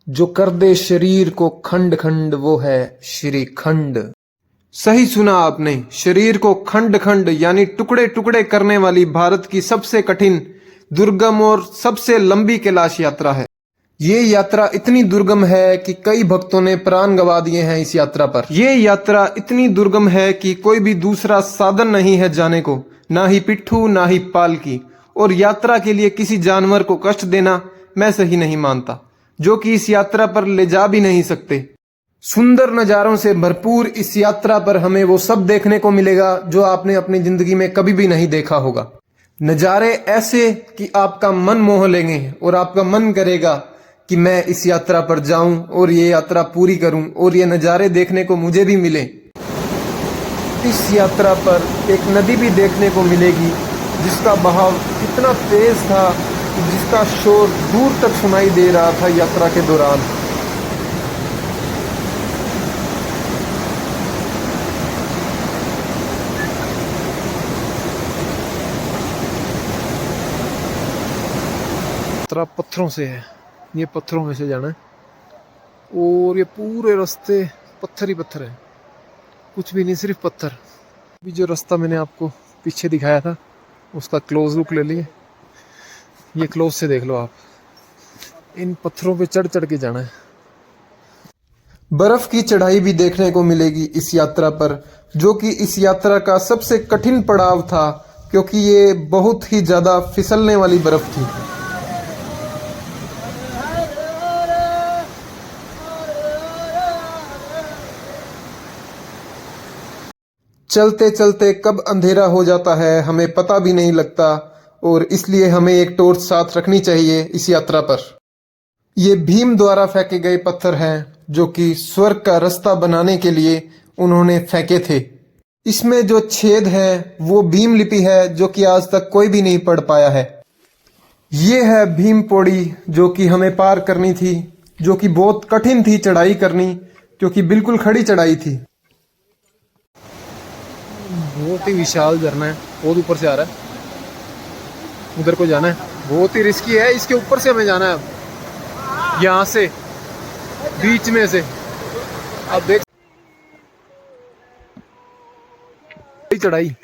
जो कर दे शरीर को खंड खंड वो है श्रीखंड। सही सुना आपने, शरीर को खंड खंड यानी टुकड़े टुकड़े करने वाली भारत की सबसे कठिन, दुर्गम और सबसे लंबी कैलाश यात्रा है। ये यात्रा इतनी दुर्गम है कि कई भक्तों ने प्राण गंवा दिए हैं इस यात्रा पर। ये यात्रा इतनी दुर्गम है कि कोई भी दूसरा साधन नहीं है जाने को, ना ही पिट्ठू ना ही पालकी, और यात्रा के लिए किसी जानवर को कष्ट देना मैं सही नहीं मानता, जो कि इस यात्रा पर ले जा भी नहीं सकते। सुंदर नजारों से भरपूर इस यात्रा पर हमें वो सब देखने को मिलेगा जो आपने अपनी जिंदगी में कभी भी नहीं देखा होगा। नजारे ऐसे कि आपका मन मोह लेंगे और आपका मन करेगा कि मैं इस यात्रा पर जाऊं और ये यात्रा पूरी करूं और ये नजारे देखने को मुझे भी मिले। इस यात्रा पर एक नदी भी देखने को मिलेगी जिसका बहाव इतना तेज था कि जिसका शोर दूर तक सुनाई दे रहा था यात्रा के दौरान। यात्रा पत्थरों से है, ये पत्थरों में से जाना है और ये पूरे रास्ते पत्थर ही पत्थर है, कुछ भी नहीं, सिर्फ पत्थर। अभी जो रास्ता मैंने आपको पीछे दिखाया था उसका क्लोज लुक ले लिए, ये क्लोज से देख लो आप। इन पत्थरों पे चढ़ चढ़ के जाना है। बर्फ की चढ़ाई भी देखने को मिलेगी इस यात्रा पर, जो कि इस यात्रा का सबसे कठिन पड़ाव था क्योंकि ये बहुत ही ज्यादा फिसलने वाली बर्फ थी। चलते चलते कब अंधेरा हो जाता है हमें पता भी नहीं लगता, और इसलिए हमें एक टॉर्च साथ रखनी चाहिए इस यात्रा पर। ये भीम द्वारा फेंके गए पत्थर हैं जो कि स्वर्ग का रास्ता बनाने के लिए उन्होंने फेंके थे। इसमें जो छेद है वो भीम लिपि है जो कि आज तक कोई भी नहीं पढ़ पाया है। ये है भीम पौड़ी जो कि हमें पार करनी थी, जो कि बहुत कठिन थी चढ़ाई करनी क्योंकि बिल्कुल खड़ी चढ़ाई थी। बहुत ही विशाल झरना है, बहुत ऊपर से आ रहा है, उधर को जाना है, बहुत ही रिस्की है, इसके ऊपर से हमें जाना है। अब यहाँ से बीच में से आप देख, चढ़ाई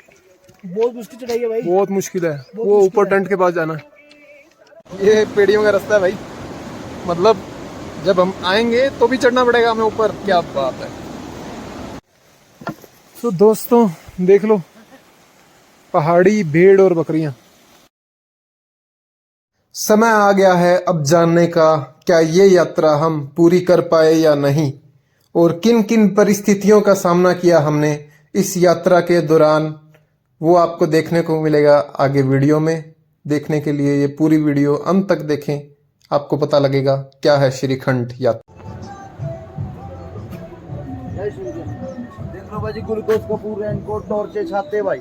बहुत मुश्किल चढ़ाई है भाई, बहुत मुश्किल है। वो ऊपर टेंट के पास जाना है। ये पेड़ियों का रास्ता है भाई, मतलब जब हम आएंगे तो भी चढ़ना पड़ेगा हमें ऊपर। क्या बात है। तो दोस्तों देख लो, पहाड़ी, भेड़ और बकरियां। समय आ गया है अब जानने का, क्या ये यात्रा हम पूरी कर पाए या नहीं, और किन किन परिस्थितियों का सामना किया हमने इस यात्रा के दौरान, वो आपको देखने को मिलेगा आगे वीडियो में। देखने के लिए ये पूरी वीडियो अंत तक देखें, आपको पता लगेगा क्या है श्रीखंड यात्रा। देख लो भाई, ग्लूकोज कपूर रेनकोट टॉर्चे छाते भाई।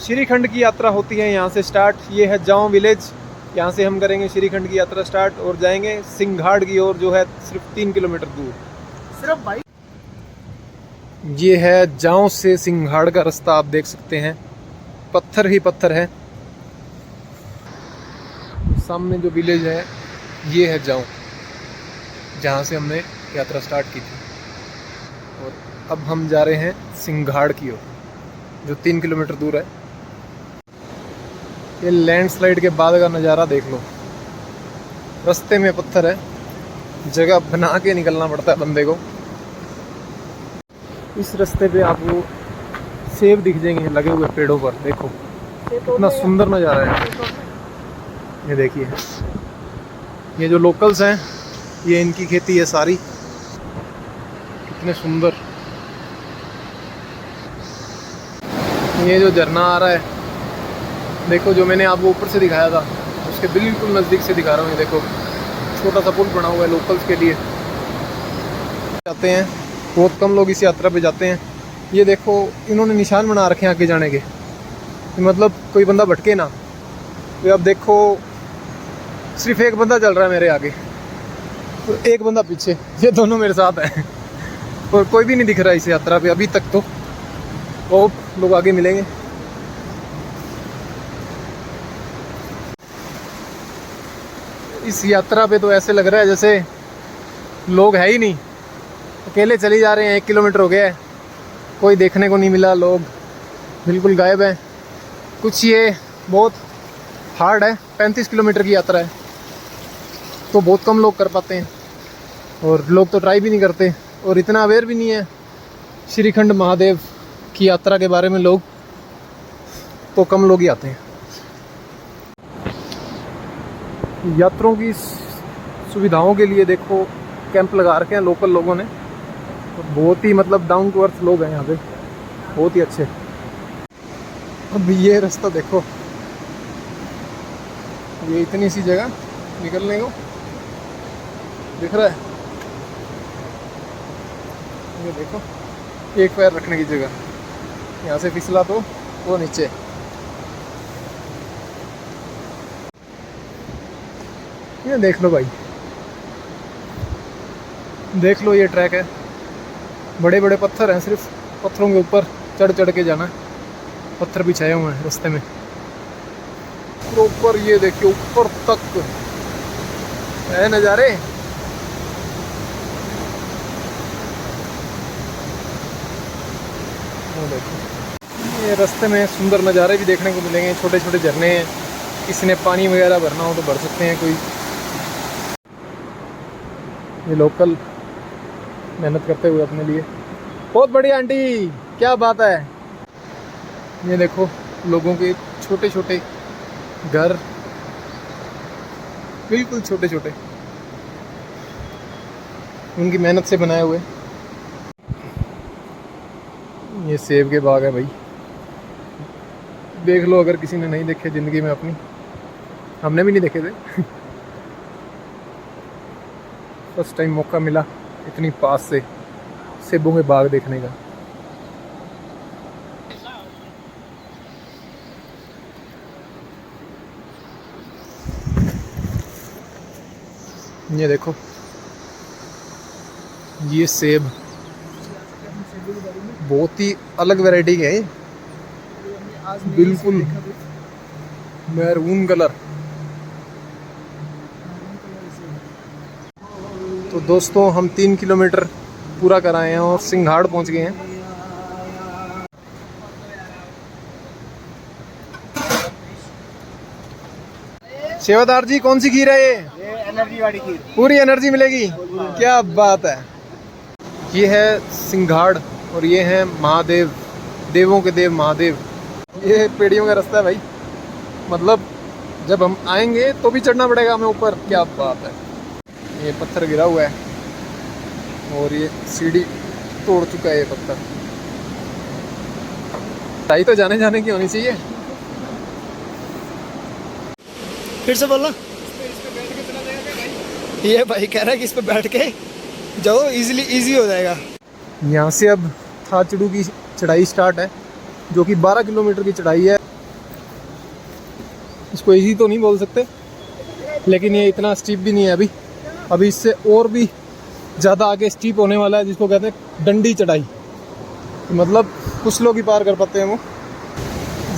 श्रीखंड की यात्रा होती है यहाँ से स्टार्ट। ये है जाऊं विलेज, यहाँ से हम करेंगे श्रीखंड की यात्रा स्टार्ट और जाएंगे सिंघाड़ की ओर, जो है सिर्फ 3 किलोमीटर दूर सिर्फ भाई। ये है जाऊं से सिंघाड़ का रास्ता, आप देख सकते हैं पत्थर ही पत्थर है। सामने जो विलेज है ये है जाऊं, जहाँ से हमने यात्रा स्टार्ट की थी, और अब हम जा रहे हैं सिंघाड़ की ओर जो 3 किलोमीटर दूर है। ये लैंडस्लाइड के बाद का नज़ारा देख लो, रास्ते में पत्थर है, जगह बना के निकलना पड़ता है बंदे को। इस रास्ते पे आपको सेब दिख जाएंगे लगे हुए पेड़ों पर, देखो कितना सुंदर नज़ारा है। ये देखिए, ये जो लोकल्स हैं ये इनकी खेती है सारी, कितने सुंदर। ये जो झरना आ रहा है देखो, जो मैंने आपको ऊपर से दिखाया था उसके बिल्कुल नज़दीक से दिखा रहा हूँ। ये देखो छोटा सा पुल बना हुआ है लोकल्स के लिए, जाते हैं, बहुत कम लोग इस यात्रा पे जाते हैं। ये देखो इन्होंने निशान बना रखे हैं आगे जाने के, मतलब कोई बंदा भटके ना। तो अब देखो सिर्फ एक बंदा चल रहा है मेरे आगे और एक बंदा पीछे, ये दोनों मेरे साथ हैं और कोई भी नहीं दिख रहा इस यात्रा पे अभी तक। तो और लोग आगे मिलेंगे। इस यात्रा पे तो ऐसे लग रहा है जैसे लोग है ही नहीं, अकेले चले जा रहे हैं। 1 किलोमीटर हो गया है, कोई देखने को नहीं मिला, लोग बिल्कुल गायब हैं। कुछ ये बहुत हार्ड है, 35 किलोमीटर की यात्रा है, तो बहुत कम लोग कर पाते हैं और लोग तो ट्राई भी नहीं करते और इतना अवेयर भी नहीं है श्रीखंड महादेव की यात्रा के बारे में। लोग तो कम लोग ही आते हैं। यात्रियों की सुविधाओं के लिए देखो कैंप लगा रखे हैं लोकल लोगों ने, तो बहुत ही मतलब डाउन टू अर्थ लोग हैं यहाँ पे, बहुत ही अच्छे। अब ये रास्ता देखो, ये इतनी सी जगह निकलने को दिख रहा है, ये देखो एक पैर रखने की जगह, यहाँ से फिसला तो वो नीचे। ये देख लो भाई, देख लो ये ट्रैक है, बड़े बड़े पत्थर हैं, सिर्फ पत्थरों के ऊपर चढ़ चढ़ के जाना है, पत्थर बिछाए हुए हैं रास्ते में ऊपर। ये देखिए ऊपर तक है नज़ारे। देखो ये रास्ते में सुंदर नज़ारे भी देखने को मिलेंगे, छोटे छोटे झरने हैं, किसी ने पानी वगैरह भरना हो तो भर सकते हैं। कोई ये लोकल मेहनत करते हुए अपने लिए, बहुत बढ़िया आंटी, क्या बात है। ये देखो लोगों के छोटे छोटे घर, बिल्कुल छोटे छोटे, उनकी मेहनत से बनाए हुए। ये सेब के बाग है भाई, देख लो अगर किसी ने नहीं देखे ज़िंदगी में अपनी, हमने भी नहीं देखे थे। फर्स्ट टाइम मौका मिला इतनी पास से सेबों के बाग देखने का। ये देखो ये सेब बहुत ही अलग वैरायटी के हैं, बिल्कुल मैरून कलर। तो दोस्तों हम 3 किलोमीटर पूरा कर आए हैं और सिंघाड़ पहुंच गए हैं। सेवादार जी कौन सी खीर है ये एनर्जी वाली खीर, पूरी एनर्जी मिलेगी, क्या बात है। ये है सिंघाड़ और ये है महादेव, देवों के देव महादेव। ये पेड़ियों का रास्ता है भाई, मतलब जब हम आएंगे तो भी चढ़ना पड़ेगा हमें ऊपर, क्या बात है। ये पत्थर गिरा हुआ है और ये सीढ़ी तोड़ चुका है ये पत्थर। टाई तो जाने जाने की होनी चाहिए। फिर से बोलना। ये भाई कह रहा है कि इस पे बैठ के जाओ, इजी हो जाएगा। यहाँ से अब थाचड़ू की चढ़ाई स्टार्ट है, जो कि 12 किलोमीटर की चढ़ाई है। इसको इजी तो नहीं बोल सकते, लेकिन ये इतना स्टीप भी नहीं है अभी, अभी इससे और भी ज़्यादा आगे स्टीप होने वाला है, जिसको कहते हैं डंडी चढ़ाई। मतलब कुछ लोग ही पार कर पाते हैं वो।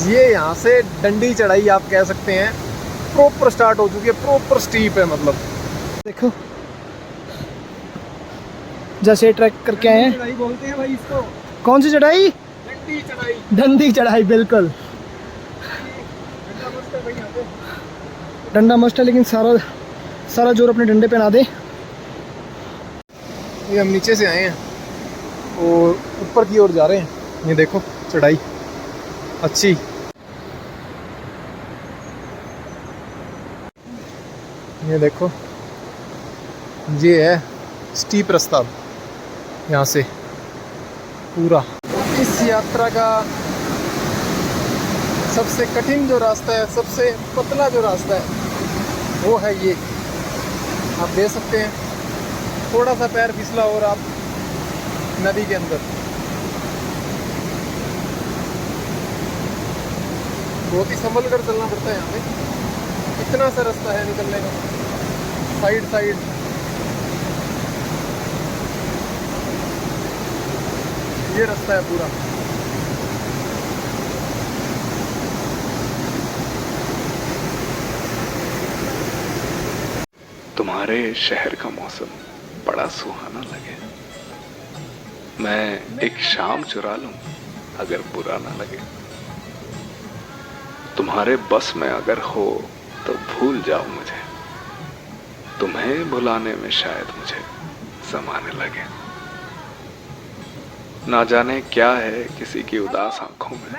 ये यहाँ से डंडी चढ़ाई आप कह सकते हैं, प्रॉपर स्टार्ट हो चुकी है, प्रॉपर स्टीप है। मतलब देखो जैसे ट्रैक करके आए हैं, चढ़ाई बोलते हैं भाई इसको। कौन सी चढ़ाई? डंडी चढ़ाई। डंडी चढ़ाई, बिल्कुल डंडा मस्त है, लेकिन सारा जोर अपने डंडे पे ना दे। ये हम नीचे से आए हैं और ऊपर की ओर जा रहे हैं। ये देखो चढ़ाई अच्छी। ये देखो ये है स्टीप रास्ता यहाँ से पूरा। इस यात्रा का सबसे कठिन जो रास्ता है, सबसे पतला जो रास्ता है, वो है ये। आप देख सकते हैं थोड़ा सा पैर फिसला और आप नदी के अंदर। बहुत ही संभल कर चलना पड़ता है यहाँ पे, इतना सा रास्ता है निकलने का, साइड ये रास्ता है पूरा। तुम्हारे शहर का मौसम बड़ा सुहाना लगे। मैं एक शाम चुरा लूं अगर बुरा ना लगे। तुम्हारे बस में अगर हो तो भूल जाओ मुझे। तुम्हें भुलाने में शायद मुझे ज़माने लगे। ना जाने क्या है किसी की उदास आंखों में,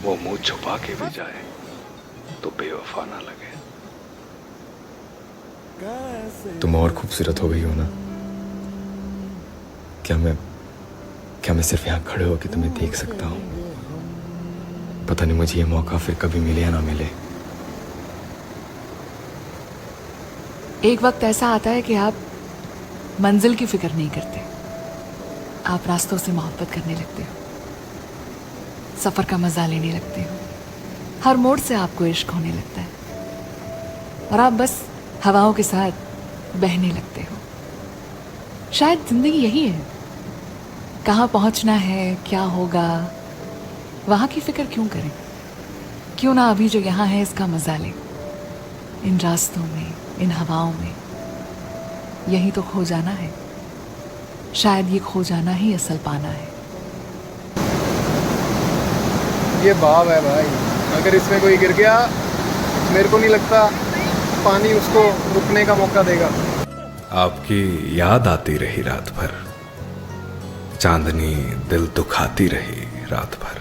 वो मुंह छुपा के भी जाए तो बेवफा ना लगे। तुम और खूबसूरत हो गई हो ना। क्या मैं सिर्फ यहाँ खड़े होकर तुम्हें देख सकता हूँ? पता नहीं मुझे ये मौका फिर कभी मिले या ना मिले। एक वक्त ऐसा आता है कि आप मंजिल की फिक्र नहीं करते, आप रास्तों से मोहब्बत करने लगते हो, सफर का मजा लेने लगते हो, हर मोड़ से आपको इश्क होने लगता है और आप बस हवाओं के साथ बहने लगते हो। शायद जिंदगी यही है, कहाँ पहुंचना है, क्या होगा, वहां की फिक्र क्यों करें? क्यों ना अभी जो यहाँ है इसका मजा लें, इन रास्तों में, इन हवाओं में। यही तो खो जाना है, शायद ये खो जाना ही असल पाना है। ये भाव है भाई, अगर इसमें कोई गिर गया मेरे को नहीं लगता पानी उसको रुकने का मौका देगा। आपकी याद आती रही रात भर, चांदनी दिल दुखाती रही रात भर।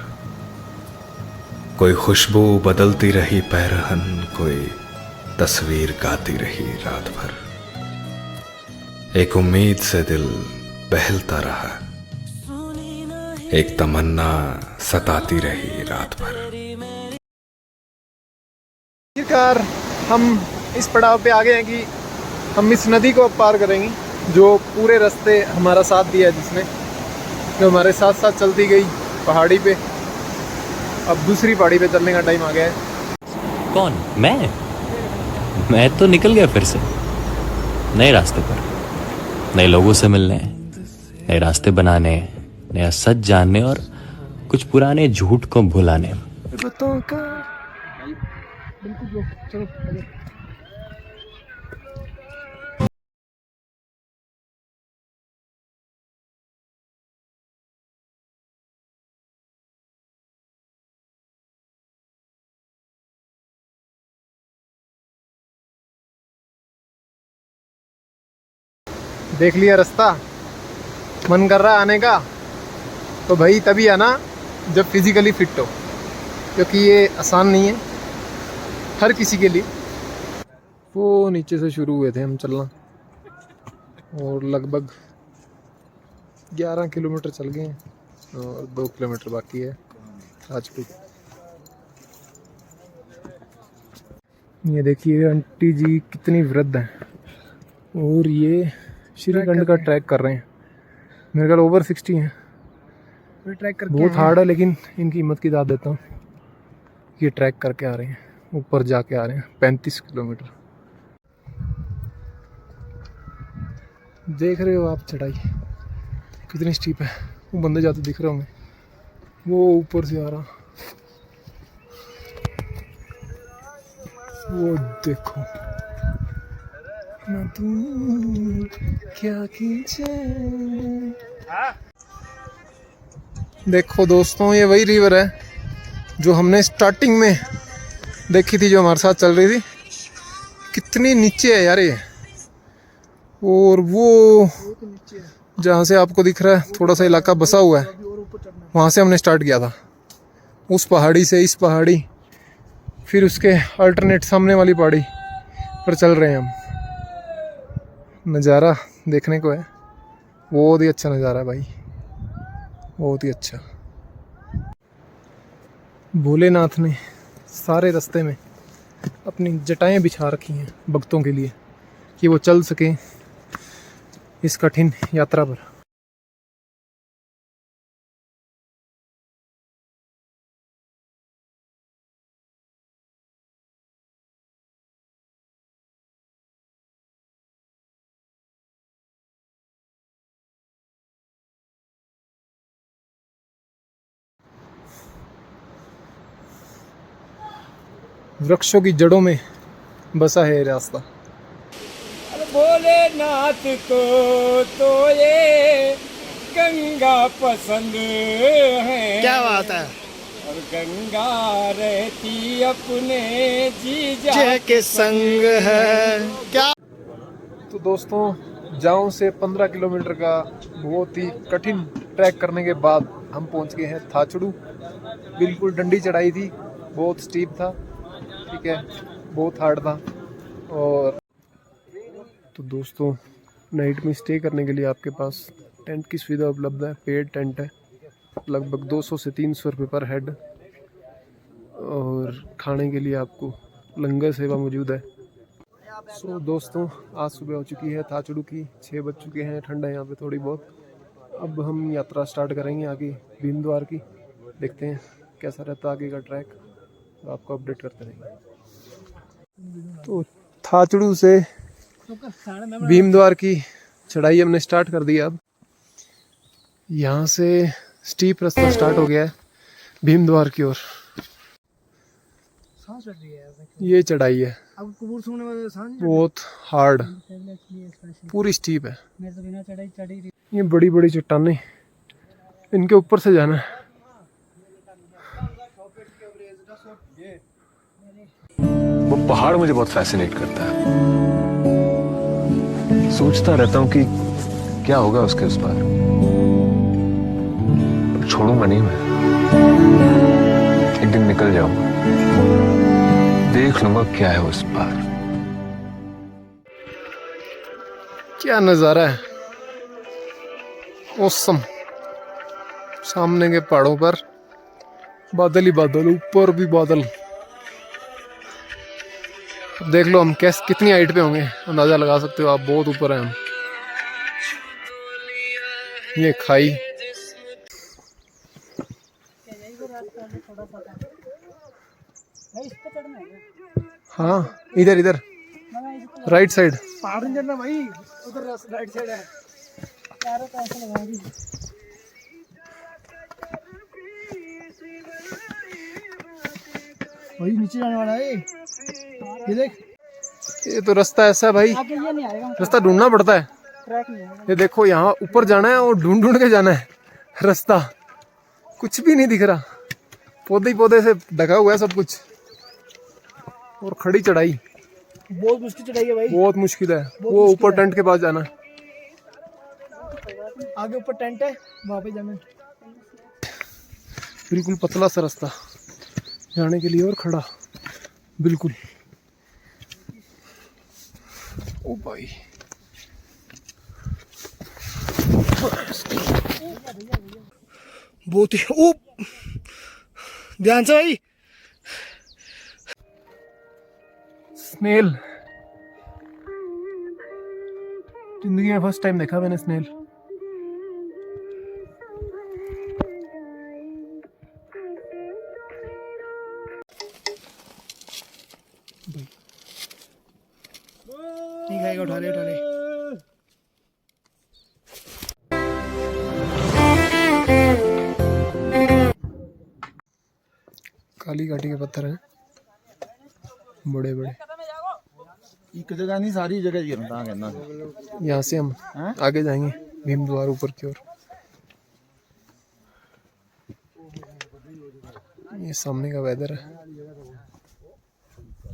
कोई खुशबू बदलती रही पैरहन, कोई तस्वीर गाती रही रात भर। एक उम्मीद से दिल बहलता रहा, एक तमन्ना सताती रही रात भर। आखिरकार हम इस पड़ाव पे आ गए हैं कि हम इस नदी को अब पार करेंगे, जो पूरे रास्ते हमारा साथ दिया है, जिसने जो हमारे साथ साथ चलती गई पहाड़ी पे। अब दूसरी पहाड़ी पे चलने का टाइम आ गया है। कौन? मैं तो निकल गया फिर से नए रास्ते पर, नए लोगों से मिलने, नए रास्ते बनाने, नया सच जानने और कुछ पुराने झूठ को भुलाने। देख लिया रास्ता, मन कर रहा है आने का, तो भाई तभी आना जब फिजिकली फिट हो, क्योंकि ये आसान नहीं है हर किसी के लिए। वो नीचे से शुरू हुए थे हम चलना और लगभग 11 किलोमीटर चल गए हैं और 2 किलोमीटर बाकी है राजपूत। ये देखिए आंटी जी कितनी वृद्ध हैं और ये श्रीखंड का ट्रैक कर रहे हैं। मेरे ख्याल ओवर 60 हैं। ट्रैक करके बहुत हार्ड है, लेकिन इनकी हिम्मत की दाद देता हूँ। ये ट्रैक करके आ रहे हैं, ऊपर जाके आ रहे हैं 35 किलोमीटर। देख रहे हो आप चढ़ाई कितनी स्टीप है। वो बंदे जाते दिख रहे होंगे, वो ऊपर से आ रहा, वो देखो ना तू क्या खींचे। देखो दोस्तों, ये वही रिवर है जो हमने स्टार्टिंग में देखी थी, जो हमारे साथ चल रही थी। कितनी नीचे है यार ये, और वो जहाँ से आपको दिख रहा है थोड़ा सा इलाका बसा हुआ है, वहाँ से हमने स्टार्ट किया था। उस पहाड़ी से इस पहाड़ी, फिर उसके अल्टरनेट सामने वाली पहाड़ी पर चल रहे हैं हम। नज़ारा देखने को है, बहुत ही अच्छा नज़ारा है भाई, बहुत ही अच्छा। भोलेनाथ ने सारे रास्ते में अपनी जटाएं बिछा रखी हैं भक्तों के लिए कि वो चल सकें इस कठिन यात्रा पर। वृक्षों की जड़ों में बसा है ये रास्ता। भोलेनाथ को तो ये गंगा पसंद है। क्या बात है। और गंगा रहती अपने जीजा जय के संग है। क्या तो दोस्तों जाऊं से 15 किलोमीटर का बहुत ही कठिन ट्रैक करने के बाद हम पहुंच गए हैं थाचड़ू। बिल्कुल डंडी चढ़ाई थी, बहुत स्टीप था, ठीक है, बहुत हार्ड था। और तो दोस्तों नाइट में स्टे करने के लिए आपके पास टेंट की सुविधा उपलब्ध है। पेड टेंट है, लगभग 200 से 300 रुपये पर हेड। और खाने के लिए आपको लंगर सेवा मौजूद है। सो दोस्तों आज सुबह हो चुकी है थाचड़ू की, 6 बज चुके हैं, ठंड है यहाँ पे थोड़ी बहुत। अब हम यात्रा स्टार्ट करेंगे आगे भीमद्वार की। देखते हैं कैसा रहता है आगे का ट्रैक, तो आपको अपडेट करते रहेंगे। तो थाचड़ू से भीमद्वार की चढ़ाई हमने स्टार्ट कर दी। अब यहाँ से स्टीप रास्ता स्टार्ट हो गया है भीमद्वार की ओर। ये चढ़ाई है बहुत हार्ड, पूरी स्टीप है। ये बड़ी बड़ी चट्टानें, इनके ऊपर से जाना है। वो पहाड़ मुझे बहुत फैसिनेट करता है। सोचता रहता हूँ कि क्या होगा उसके उस पार। पर छोड़ूंगा नहीं मैं, एक दिन निकल जाऊंगा, देख लूंगा क्या है उस पार। क्या नज़ारा है, ऑसम। सामने के पहाड़ों पर बादल ही बादल, ऊपर भी बादल। देख लो हम कितनी हाइट पे होंगे, अंदाजा लगा सकते हो आप, बहुत ऊपर है हम। ये खाई, हाँ इधर इधर राइट साइड। पहाड़ नहीं चढ़ना भाई, उधर राइट साइड है। चारों पैसे लगाएंगे। वही नीचे जाने वाला है, ये देख। ये तो रास्ता ऐसा है भाई, आगे ये नहीं आएगा, रास्ता ढूंढना पड़ता है। ट्रैक नहीं आएगा। ये देखो यहाँ ऊपर जाना है और ढूंढ ढूंढ के जाना है रास्ता। कुछ भी नहीं दिख रहा, पौधे ही पौधे से ढका हुआ है सब कुछ। और खड़ी चढ़ाई, बहुत मुश्किल चढ़ाई है भाई, बहुत मुश्किल है। वो ऊपर टेंट के पास जाना है। आगे ऊपर टेंट है, वहां पे जाना है। बिल्कुल पतला सा रास्ता जाने के लिए और खड़ा बिल्कुल। ओ भाई बहुत ही ओ ध्यान से भाई। स्नेल, जिंदगी में फर्स्ट टाइम देखा मैंने स्नेल। नहीं खाएगा, उठा ले उठा ले। काली घाटी के पत्थर हैं बड़े बड़े। एक जगह नहीं, सारी जगह गिरता कहना। यहाँ से हम आगे जाएंगे भीमद्वार ऊपर की ओर। ये सामने का वेदर है,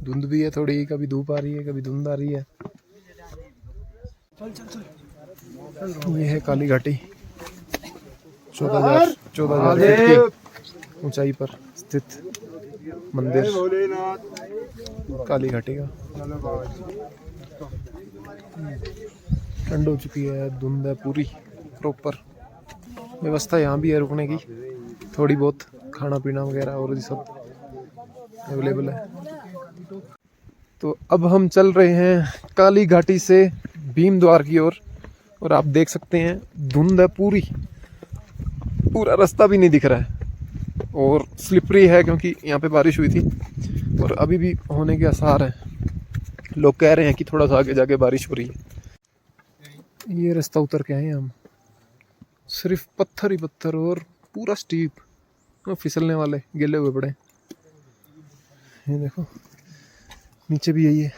धुंध भी है थोड़ी, कभी धूप आ रही है कभी धुंध आ रही है। ये है काली घाटी, 14,000 फीट की ऊंचाई पर स्थित मंदिर काली घाटी का। ठंड हो चुकी है, धुंध है पूरी प्रॉपर। व्यवस्था यहाँ भी है रुकने की, थोड़ी बहुत खाना पीना वगैरह और ये सब अवेलेबल है। तो अब हम चल रहे हैं काली घाटी से भीमद्वार की ओर। और आप देख सकते हैं धुंध है पूरी, पूरा रास्ता भी नहीं दिख रहा है और स्लिपरी है क्योंकि यहाँ पे बारिश हुई थी और अभी भी होने के आसार हैं। लोग कह रहे हैं कि थोड़ा सा आगे जाके बारिश हो रही है। ये रास्ता उतर के आए हम, सिर्फ पत्थर ही पत्थर और पूरा स्टीप, फिसलने वाले गिले हुए पड़े। ये देखो नीचे भी यही है।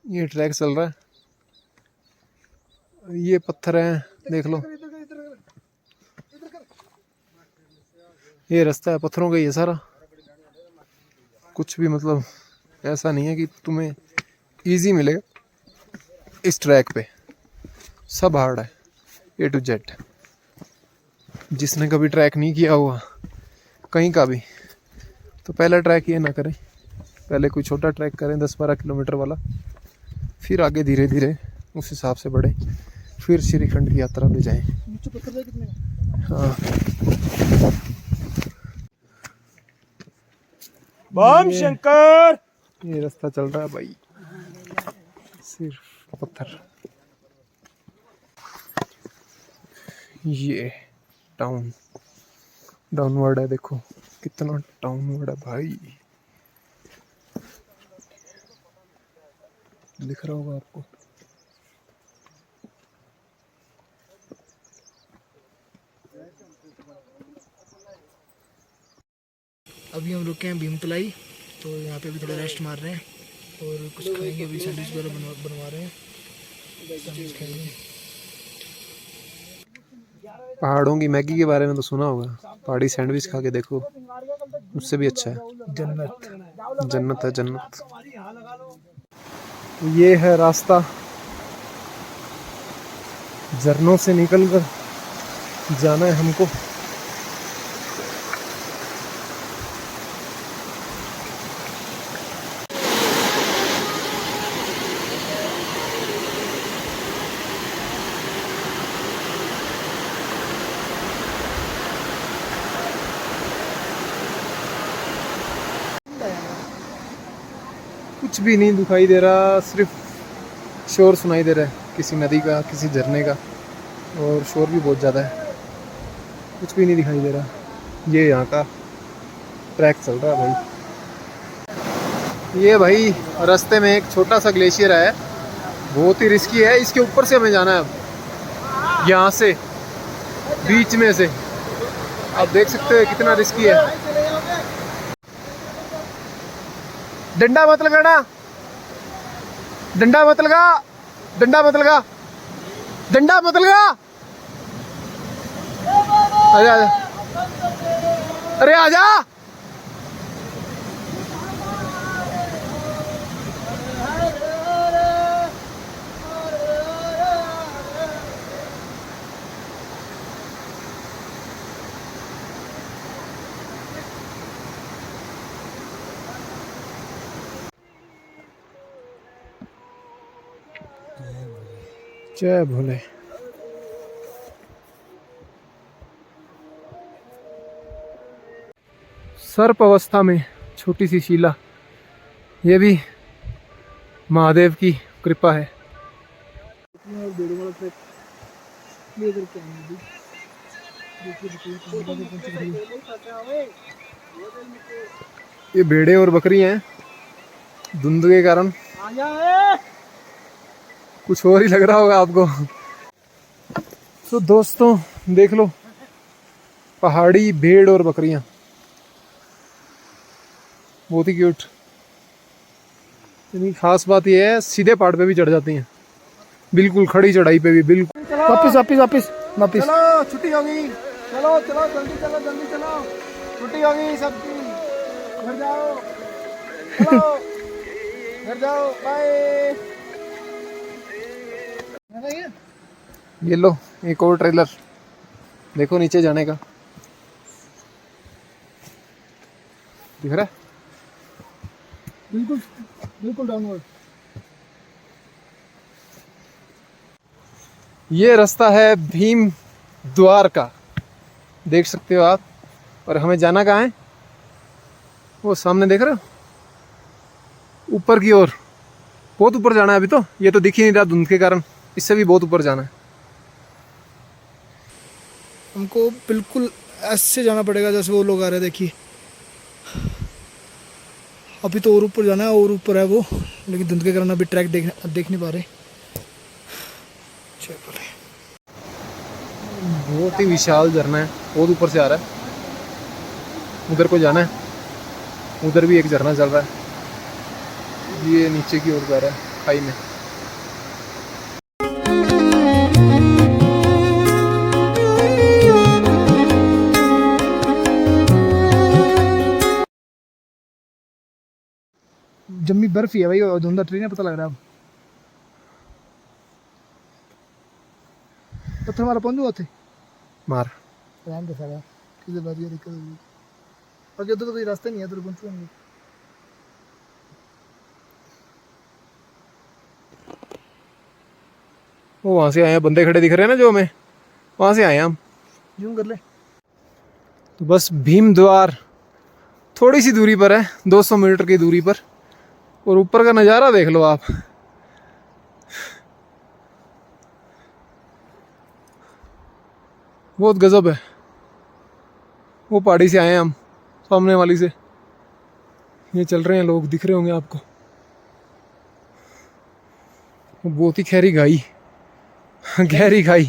ये ट्रैक चल रहा है, ये पत्थर हैं देख लो, ये रास्ता है पत्थरों का ही है सारा। कुछ भी मतलब ऐसा नहीं है कि तुम्हें इजी मिलेगा इस ट्रैक पे, सब हार्ड है A to Z। जिसने कभी ट्रैक नहीं किया हुआ कहीं का भी, तो पहला ट्रैक ये ना करें, पहले कोई छोटा ट्रैक करें 10-12 किलोमीटर वाला, फिर आगे धीरे धीरे उस हिसाब से बढ़े, फिर श्रीखंड की यात्रा पे जाएं। हाँ बम शंकर। ये रास्ता चल रहा है भाई, सिर्फ पत्थर। ये डाउनवर्ड है, देखो कितना डाउनवर्ड है भाई, दिख रहा होगा आपको। अभी हम रुके हैं भीमतलाई, तो यहाँ पे भी थोड़ा रेस्ट मार रहे हैं और कुछ खाएंगे। अभी सैंडविच वगैरह बनवा रहे हैं, सैंडविच खाएंगे। पहाड़ों की मैगी के बारे में तो सुना होगा, पहाड़ी सैंडविच खा के देखो, उससे भी अच्छा है। जन्नत जन्नत है जन्नत। ये है रास्ता, झरनों से निकलकर जाना है हमको। कुछ भी नहीं दिखाई दे रहा, सिर्फ शोर सुनाई दे रहा है किसी नदी का, किसी झरने का, और शोर भी बहुत ज़्यादा है। कुछ भी नहीं दिखाई दे रहा। ये यहाँ का ट्रैक चल रहा है भाई। ये भाई रास्ते में एक छोटा सा ग्लेशियर है, बहुत ही रिस्की है, इसके ऊपर से हमें जाना है। अब यहाँ से बीच में से आप देख सकते हो कितना रिस्की है। डंडा मत लगाना, डंडा मत लगा, डंडा मत लगा, डंडा मत लगा। आजा आजा, अरे आजा। जय भोले। सर्प अवस्था में छोटी सी शिला, ये भी महादेव की कृपा है। ये भेड़े और बकरी हैं, धुंध के कारण कुछ और ही लग रहा होगा आपको। तो दोस्तों देख लो, पहाड़ी भेड़ और बकरियां, बहुत ही क्यूट। इनकी खास बात यह है, सीधे पहाड़ पे भी चढ़ जाती हैं, बिल्कुल खड़ी चढ़ाई पे भी। बिल्कुल वापिस वापिस वापिस वापिस। चलो छुट्टी होगी, चलो चलो जल्दी चलो, जल्दी चलो, छुट्टी होगी सबकी, घर जाओ, चलो घर जाओ, बाय। ये लो एक और ट्रेलर, देखो नीचे जाने का, दिख रहा है? बिल्कुल बिल्कुल डाउनवर्ड। ये रास्ता है भीम द्वार का, देख सकते हो आप। और हमें जाना कहाँ है? वो सामने देख रहे हो, ऊपर की ओर, बहुत ऊपर जाना है। अभी तो ये तो दिख ही नहीं रहा धुंध के कारण, इससे भी बहुत ऊपर जाना है। हमको बिल्कुल ऐसे जाना पड़ेगा जैसे वो लोग आ रहे हैं, देखिए। अभी तो और ऊपर जाना है, और ऊपर है वो, लेकिन धुंध के कारण अभी ट्रैक देख नहीं पा रहे। बहुत ही विशाल झरना है, बहुत ऊपर से आ रहा है। उधर को जाना है, उधर भी एक झरना चल रहा है, ये नीचे की ओर जा रहा है। खाई में। जम्मी बर्फ ही है भाई, और धुंधा ट्रेन है, पता लग रहा है अब। पत्थर मारा पहुंच हुआ थे मार ध्यान दे सारा किसी बात की दिक्कत होगी। और उधर तो कोई रास्ता नहीं है, उधर पहुंचूंगा नहीं। वो वहां से आए हैं, बंदे खड़े दिख रहे हैं ना जो हमें, वहां से आए हैं हम। जूम कर ले। तो बस भीम द्वार थोड़ी सी दूरी पर है, 200 मीटर की दूरी पर, और ऊपर का नज़ारा देख लो आप। बहुत गजब है। वो पहाड़ी से आए हैं हम, सामने वाली से। ये चल रहे हैं लोग, दिख रहे होंगे आपको। वो बहुत ही गहरी खाई, गहरी खाई।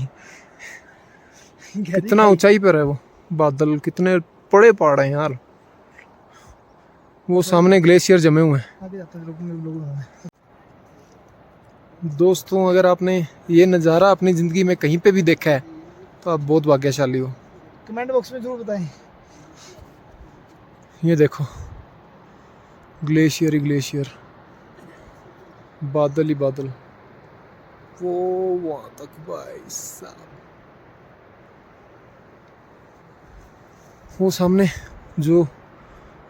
कितना ऊंचाई पर है वो, बादल कितने बड़े पहाड़ हैं यार। वो सामने ग्लेशियर जमे हुए हैं। आगे जाते हैं लोग। दोस्तों, अगर आपने ये नज़ारा अपनी ज़िंदगी में कहीं पे भी देखा है तो आप बहुत भाग्यशाली हो। कमेंट बॉक्स में जरूर बताएं। ये देखो, ग्लेशियर ही ग्लेशियर, बादल ही बादल। वो वहाँ तक भाई साहब, वो सामने जो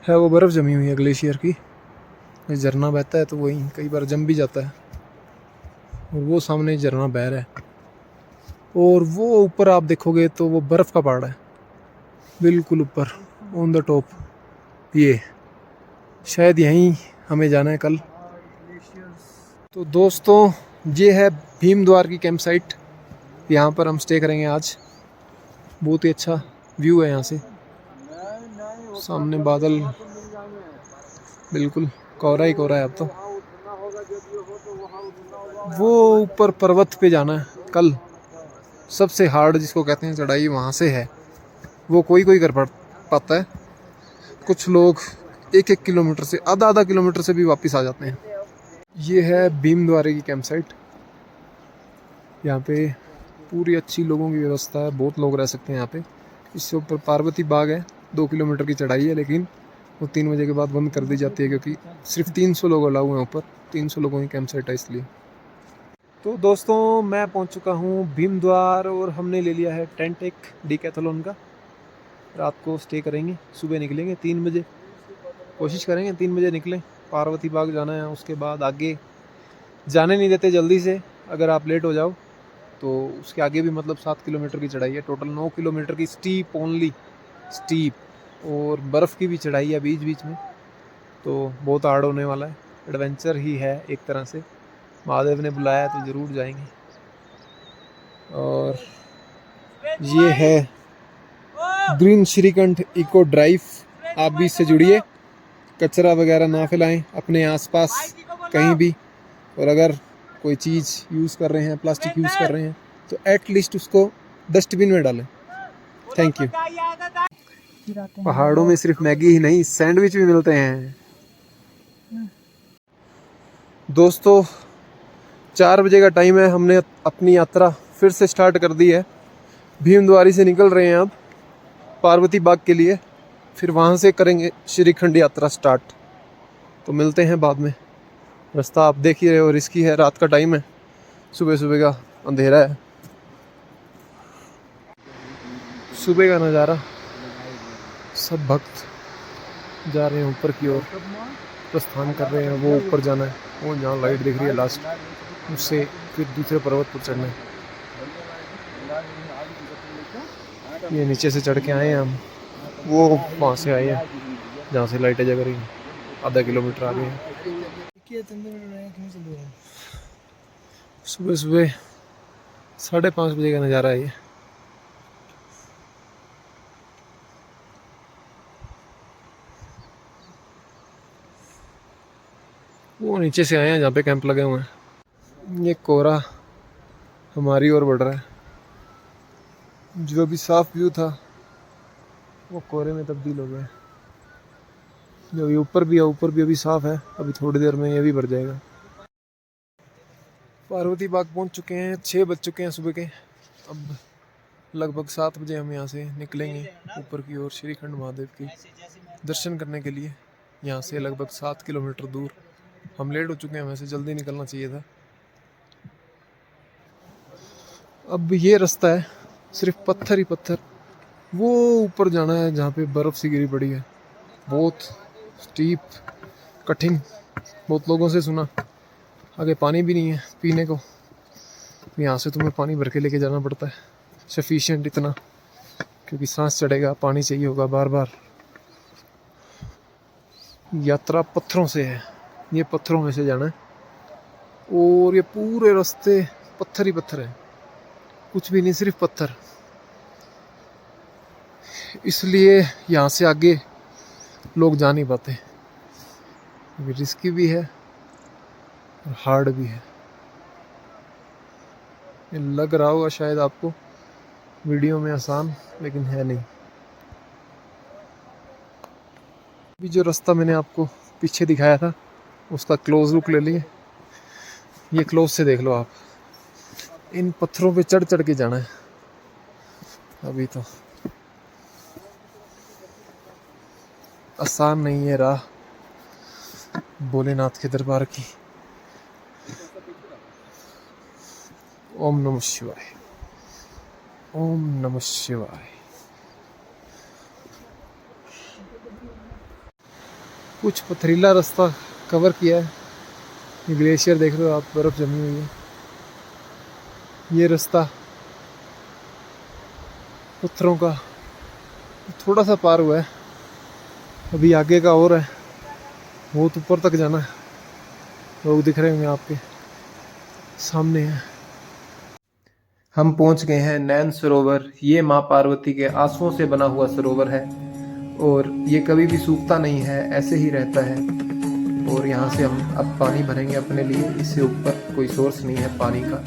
है वो बर्फ़ जमी हुई है ग्लेशियर की। ये झरना बहता है तो वही कई बार जम भी जाता है। और वो सामने झरना बह रहा है, और वो ऊपर आप देखोगे तो वो बर्फ़ का पहाड़ है, बिल्कुल ऊपर ऑन द टॉप। ये शायद यहीं हमें जाना है कल। तो दोस्तों, ये है भीम द्वार की कैंप साइट। यहाँ पर हम स्टे करेंगे आज। बहुत ही अच्छा व्यू है यहाँ से, सामने बादल, बिल्कुल कोहरा ही कोहरा है अब तो। वो ऊपर पर्वत पे जाना है कल, सबसे हार्ड जिसको कहते हैं चढ़ाई वहाँ से है। वो कोई कोई कर पाता है, कुछ लोग 1-1 किलोमीटर से, आधा किलोमीटर से भी वापस आ जाते हैं। ये है भीम द्वारे की कैंप साइट। यहाँ पे पूरी अच्छी लोगों की व्यवस्था है, बहुत लोग रह सकते हैं यहाँ पे। इससे ऊपर पार्वती बाग है, 2 किलोमीटर की चढ़ाई है, लेकिन वो 3 बजे के बाद बंद कर दी जाती है क्योंकि सिर्फ 300 लोग अलाउ हैं ऊपर। 300 लोगों की कैंप साइट है इसलिए। तो दोस्तों, मैं पहुंच चुका हूं भीम द्वार, और हमने ले लिया है टेंट एक डीकैथलॉन का। रात को स्टे करेंगे, सुबह निकलेंगे 3 बजे। कोशिश करेंगे 3 बजे निकलें, पार्वती बाग जाना है। उसके बाद आगे जाने नहीं देते जल्दी से, अगर आप लेट हो जाओ तो उसके आगे भी मतलब 7 किलोमीटर की चढ़ाई है। टोटल 9 किलोमीटर की स्टीप, ओनली स्टीप, और बर्फ़ की भी चढ़ाई है बीच बीच में। तो बहुत हार्ड होने वाला है, एडवेंचर ही है एक तरह से। महादेव ने बुलाया तो ज़रूर जाएंगे। और ये है ग्रीन श्रीकंठ इको ड्राइव। आप भी इससे जुड़िए, कचरा वगैरह ना फैलाएं अपने आसपास कहीं भी। और अगर कोई चीज़ यूज़ कर रहे हैं, प्लास्टिक यूज़ कर रहे हैं, तो एटलीस्ट उसको डस्टबिन में डालें। Thank you. पहाड़ों में सिर्फ मैगी ही नहीं, सैंडविच भी मिलते हैं। दोस्तों, 4 बजे का टाइम है। हमने अपनी यात्रा फिर से स्टार्ट कर दी है। भीमद्वारी से निकल रहे हैं अब पार्वती बाग के लिए, फिर वहाँ से करेंगे श्रीखंड यात्रा स्टार्ट। तो मिलते हैं बाद में। रास्ता आप देख ही रहे हो, रिस्की है, रात का टाइम है, सुबह सुबह का अंधेरा है। सुबह का नज़ारा, सब भक्त जा रहे हैं ऊपर की ओर, प्रस्थान कर रहे हैं। वो ऊपर जाना है, वो जहाँ लाइट दिख रही है लास्ट, उससे फिर दूसरे पर्वत पर चढ़ना है। ये नीचे से चढ़ के आए हैं हम, वो वहाँ से आए हैं जहाँ से लाइटें जग रही हैं, आधा किलोमीटर आगे हैं। सुबह सुबह 5:30 बजे का नज़ारा है ये। वो नीचे से आए हैं जहाँ पे कैंप लगे हुए हैं। ये कोहरा हमारी ओर बढ़ रहा है, जो भी साफ व्यू था वो कोहरे में तब्दील हो गया। जो ये ऊपर भी है, ऊपर भी अभी साफ है, अभी थोड़ी देर में ये भी भर जाएगा। पार्वती बाग पहुंच चुके हैं, 6 बज चुके हैं सुबह के। अब लगभग 7 बजे हम यहाँ से निकलेंगे ऊपर की ओर श्रीखंड महादेव के दर्शन करने के लिए। यहाँ से लगभग 7 किलोमीटर दूर। हम लेट हो चुके हैं, वैसे जल्दी निकलना चाहिए था। अब ये रास्ता है, सिर्फ पत्थर ही पत्थर। वो ऊपर जाना है जहाँ पे बर्फ़ सी गिरी पड़ी है, बहुत स्टीप, कठिन। बहुत लोगों से सुना आगे पानी भी नहीं है पीने को, यहाँ से तुम्हें पानी भर के लेके जाना पड़ता है, सफिशिएंट इतना, क्योंकि सांस चढ़ेगा, पानी चाहिए होगा बार बार। यात्रा पत्थरों से है, ये पत्थरों में से जाना है और ये पूरे रास्ते पत्थर ही पत्थर है, कुछ भी नहीं, सिर्फ पत्थर। इसलिए यहाँ से आगे लोग जा नहीं पाते। रिस्की भी है और हार्ड भी है। ये लग रहा होगा शायद आपको वीडियो में आसान, लेकिन है नहीं। अभी जो रास्ता मैंने आपको पीछे दिखाया था उसका क्लोज लुक ले लिए। ये क्लोज से देख लो आप। इन पत्थरों पे चढ़ चढ़ के जाना है। अभी तो आसान नहीं है राह भोलेनाथ के दरबार की। ओम नमः शिवाय, ओम नमः शिवाय। कुछ पथरीला रास्ता कवर किया है। ये ग्लेशियर देख रहे हो आप, बर्फ जमी हुई है। ये रास्ता पत्थरों का थोड़ा सा पार हुआ है, अभी आगे का और है, बहुत ऊपर तक जाना है। लोग दिख रहे होंगे आपके सामने है। हम पहुंच गए हैं नैन सरोवर। ये माँ पार्वती के आंसुओं से बना हुआ सरोवर है और ये कभी भी सूखता नहीं है, ऐसे ही रहता है। और यहाँ से हम अब पानी भरेंगे अपने लिए, इससे ऊपर कोई सोर्स नहीं है पानी का।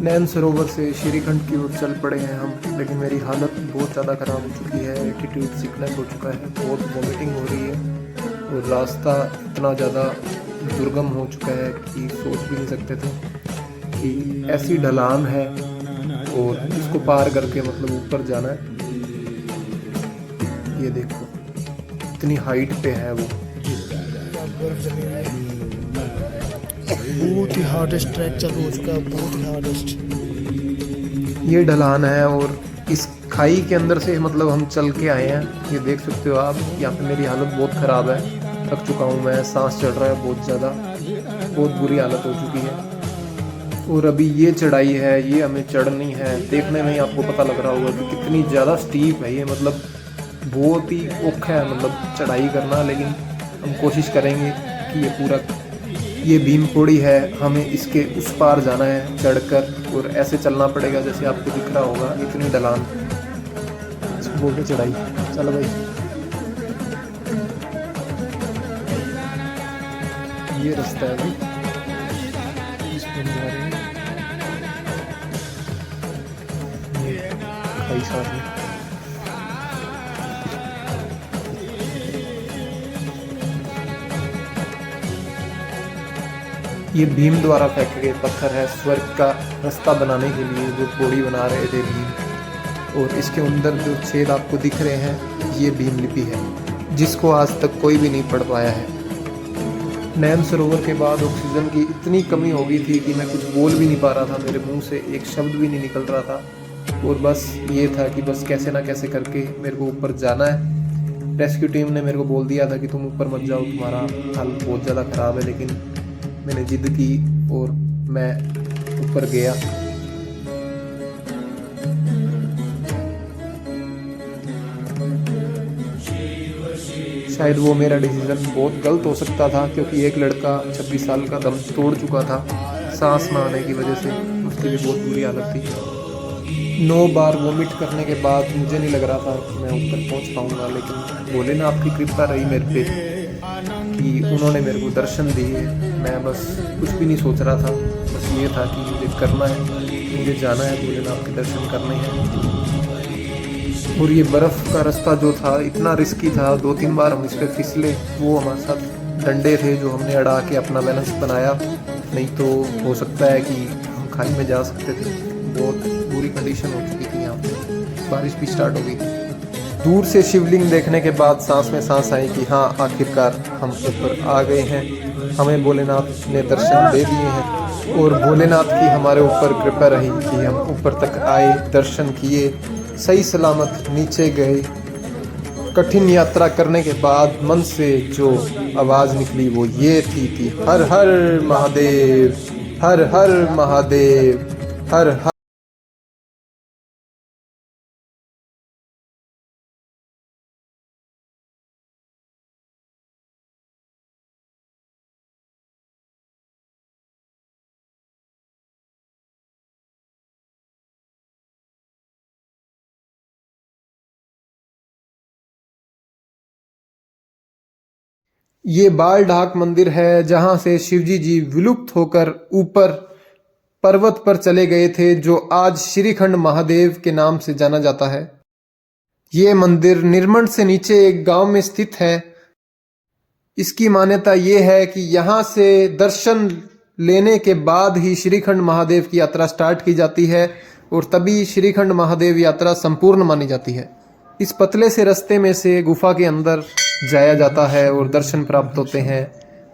नैन सरोवर से श्रीखंड की ओर चल पड़े हैं हम, लेकिन मेरी हालत बहुत ज़्यादा ख़राब हो चुकी है, एटीट्यूड सिकनेस हो चुका है, बहुत वॉमिटिंग हो रही है और रास्ता इतना ज़्यादा दुर्गम हो चुका है कि सोच भी नहीं सकते थे कि ऐसी ढलान है और इसको पार करके मतलब ऊपर जाना है। ये देखो इतनी हाइट पे है वो। बहुत ही हार्डेस्ट ट्रैक चालू हो चुका है, बहुत ही हार्डेस्ट। ये ढलान है और इस खाई के अंदर से मतलब हम चल के आए हैं। ये देख सकते हो आप, यहाँ पे मेरी हालत बहुत ख़राब है, थक चुका हूँ मैं, सांस चढ़ रहा है बहुत ज़्यादा, बहुत बुरी हालत हो चुकी है। और अभी ये चढ़ाई है, ये हमें चढ़नी है। देखने में ही आपको पता लग रहा होगा कि कितनी ज़्यादा स्टीप है ये, मतलब बहुत ही औखा है मतलब चढ़ाई करना। लेकिन हम कोशिश करेंगे कि ये पूरा, ये भीम पौड़ी है, हमें इसके उस पार जाना है चढ़कर और ऐसे चलना पड़ेगा जैसे आपको दिख रहा होगा। इतनी ढलान, इसको बोलते चढ़ाई। चलो भाई, ये रास्ता है भाई, इस पर जा रहे हैं। ये खाई साथ में ये भीम द्वारा फेंके गए पत्थर है, स्वर्ग का रास्ता बनाने के लिए जो पौड़ी बना रहे थे भीम। और इसके अंदर जो छेद आपको दिख रहे हैं ये भीम लिपि है, जिसको आज तक कोई भी नहीं पढ़ पाया है। नैन सरोवर के बाद ऑक्सीजन की इतनी कमी हो गई थी कि मैं कुछ बोल भी नहीं पा रहा था, मेरे मुंह से एक शब्द भी नहीं निकल रहा था। और बस ये था कि बस कैसे ना कैसे करके मेरे को ऊपर जाना है। रेस्क्यू टीम ने मेरे को बोल दिया था कि तुम ऊपर मत जाओ, तुम्हारा हाल बहुत ज़्यादा ख़राब है, लेकिन मैंने जिद की और मैं ऊपर गया। शायद वो मेरा डिसीजन बहुत गलत हो सकता था, क्योंकि एक लड़का 26 साल का दम तोड़ चुका था सांस ना आने की वजह से, उसकी भी बहुत बुरी हालत थी। 9 बार वोमिट करने के बाद मुझे नहीं लग रहा था कि मैं ऊपर पहुंच पाऊंगा, लेकिन भोलेनाथ की कृपा रही मेरे पे कि उन्होंने मेरे को दर्शन दिए। मैं बस कुछ भी नहीं सोच रहा था, बस ये था कि मुझे करना है, मुझे जाना है, भोलेनाथ के दर्शन करने हैं। और ये बर्फ़ का रास्ता जो था इतना रिस्की था, 2-3 बार हम इस पर फिसले। वो हमारे साथ डंडे थे जो हमने अड़ा के अपना बैलेंस बनाया नहीं तो हो सकता है कि हम खाई में जा सकते थे। बहुत बुरी कंडीशन हो चुकी थी यहाँ पे, बारिश भी स्टार्ट हो गई थी। दूर से शिवलिंग देखने के बाद सांस में सांस आई कि हाँ, आखिरकार हम ऊपर आ गए हैं। हमें भोलेनाथ ने दर्शन दे दिए हैं और भोलेनाथ की हमारे ऊपर कृपा रही कि हम ऊपर तक आए, दर्शन किए, सही सलामत नीचे गए। कठिन यात्रा करने के बाद मन से जो आवाज़ निकली वो ये थी हर हर महादेव, हर हर महादेव, हर हर। ये बाल ढाक मंदिर है जहां से शिवजी जी विलुप्त होकर ऊपर पर्वत पर चले गए थे, जो आज श्रीखंड महादेव के नाम से जाना जाता है। ये मंदिर निर्मंड से नीचे एक गांव में स्थित है। इसकी मान्यता ये है कि यहाँ से दर्शन लेने के बाद ही श्रीखंड महादेव की यात्रा स्टार्ट की जाती है और तभी श्रीखंड महादेव यात्रा संपूर्ण मानी जाती है। इस पतले से रास्ते में से गुफा के अंदर जाया जाता है और दर्शन प्राप्त होते हैं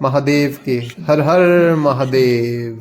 महादेव के। हर हर महादेव।